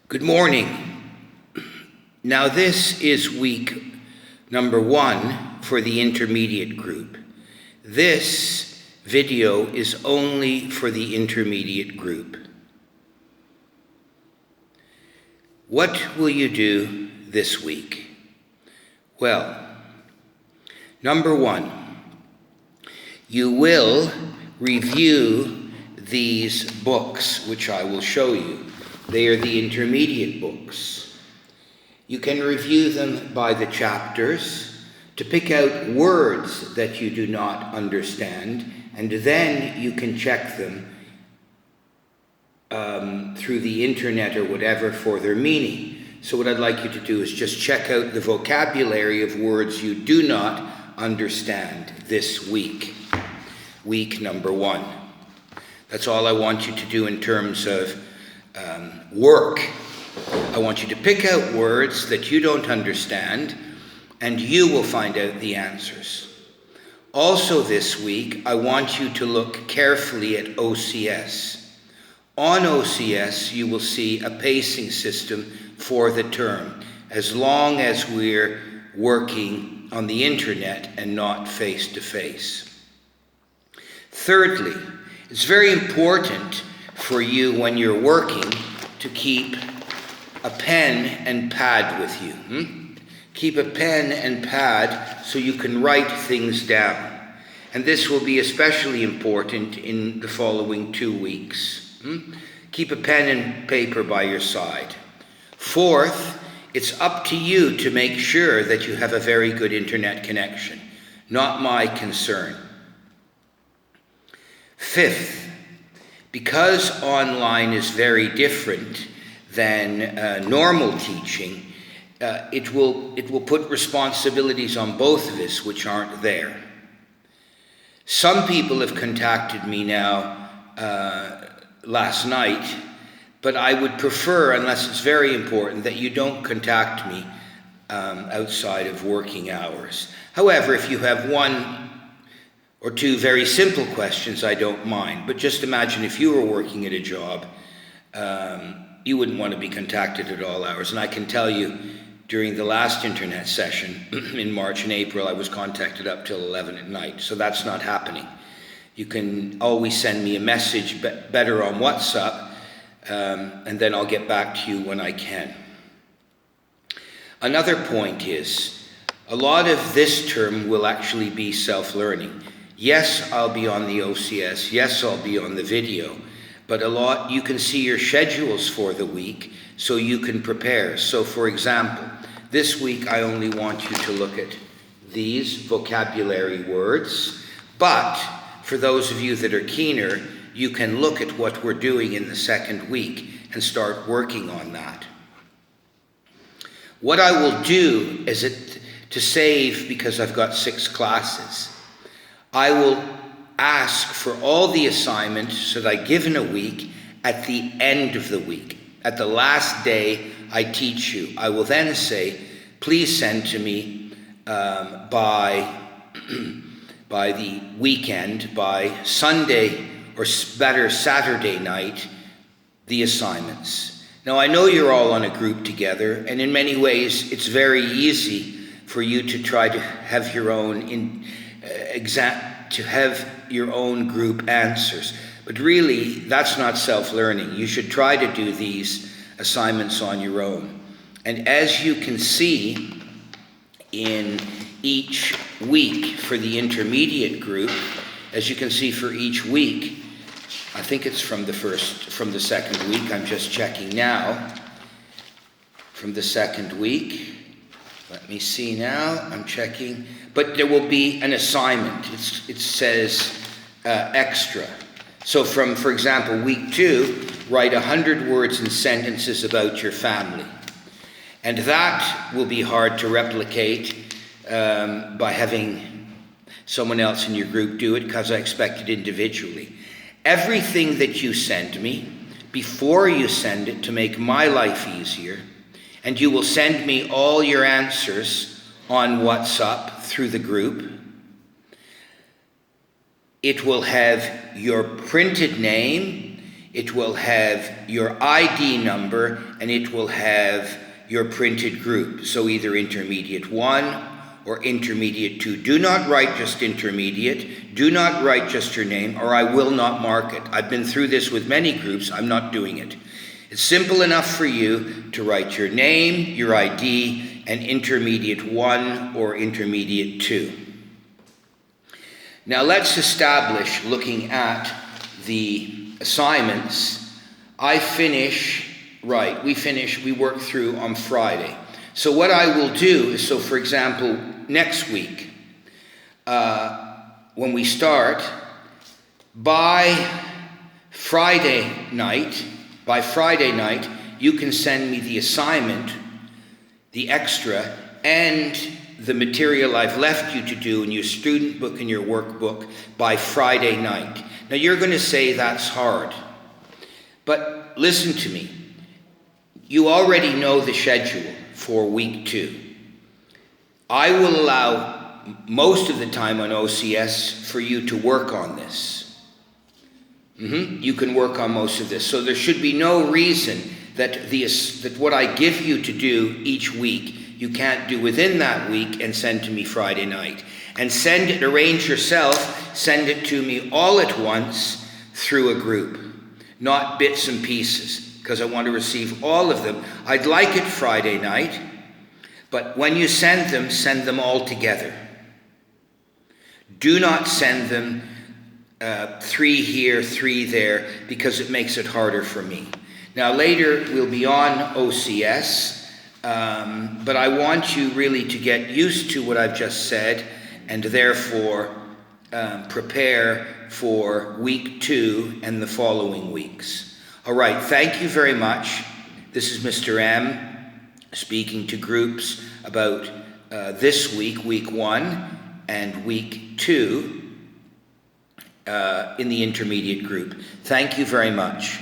Good morning. Now this is week number 1 for the intermediate group. This video is only for the intermediate group. What will you do this week? Well, number 1, you will review these books, which I will show you. They are the intermediate books. You can review them by the chapters to pick out words that you do not understand, and then you can check them through the internet or whatever for their meaning. So what I'd like you to do is just check out the vocabulary of words you do not understand this week. Week number 1. That's all I want you to do in terms of work. I want you to pick out words that you don't understand, and you will find out the answers. Also this week, I want you to look carefully at OCS. On OCS, you will see a pacing system for the term, as long as we're working on the internet and not face-to-face. Thirdly, it's very important for you when you're working to keep a pen and pad with you. Keep a pen and pad so you can write things down. And this will be especially important in the following 2 weeks. Keep a pen and paper by your side. Fourth, it's up to you to make sure that you have a very good internet connection. Not my concern. Fifth, because online is very different than normal teaching, it will put responsibilities on both of us which aren't there. Some people have contacted me now last night, but I would prefer, unless it's very important, that you don't contact me outside of working hours. However, if you have 1 or 2 very simple questions, I don't mind. But just imagine if you were working at a job, you wouldn't want to be contacted at all hours. And I can tell you, during the last internet session in March and April, I was contacted up till 11 at night. So that's not happening. You can always send me a message, better on WhatsApp, and then I'll get back to you when I can. Another point is, a lot of this term will actually be self-learning. Yes, I'll be on the OCS. Yes, I'll be on the video. But you can see your schedules for the week so you can prepare. So for example, this week I only want you to look at these vocabulary words. But for those of you that are keener, you can look at what we're doing in the second week and start working on that. What I will do is to save, because I've got 6 classes, I will ask for all the assignments that I give in a week at the end of the week. At the last day I teach you, I will then say, please send to me by the weekend, by Sunday, or better Saturday night, the assignments. Now I know you're all on a group together, and in many ways it's very easy for you to try to have your own your own group answers. But really, that's not self-learning. You should try to do these assignments on your own. And as you can see in each week for the intermediate group, as you can see for each week, I think it's from the second week, I'm just checking now, from the second week. Let me see now, I'm checking. But there will be an assignment. It says extra. So for example, week 2, write 100 words and sentences about your family. And that will be hard to replicate by having someone else in your group do it, because I expect it individually. Everything that you send me, before you send it to make my life easier, and you will send me all your answers on WhatsApp through the group. It will have your printed name, it will have your ID number, and it will have your printed group. So either Intermediate 1 or Intermediate 2. Do not write just Intermediate. Do not write just your name, or I will not mark it. I've been through this with many groups. I'm not doing it. It's simple enough for you to write your name, your ID, and Intermediate 1 or Intermediate 2. Now let's establish, looking at the assignments, we work through on Friday. So what I will do is, so for example, next week, when we start, by Friday night, you can send me the assignment, the extra, and the material I've left you to do in your student book and your workbook by Friday night. Now you're going to say that's hard, but listen to me. You already know the schedule for week 2. I will allow most of the time on OCS for you to work on this. You can work on most of this. So there should be no reason that what I give you to do each week, you can't do within that week and send to me Friday night. And arrange yourself, send it to me all at once through a group, not bits and pieces, because I want to receive all of them. I'd like it Friday night, but when you send them all together. Do not send them 3 here, 3 there, because it makes it harder for me. Now later we'll be on OCS, but I want you really to get used to what I've just said, and therefore prepare for week 2 and the following weeks. All right, thank you very much. This is Mr. M speaking to groups about this week, week 1, and week 2 in the intermediate group. Thank you very much.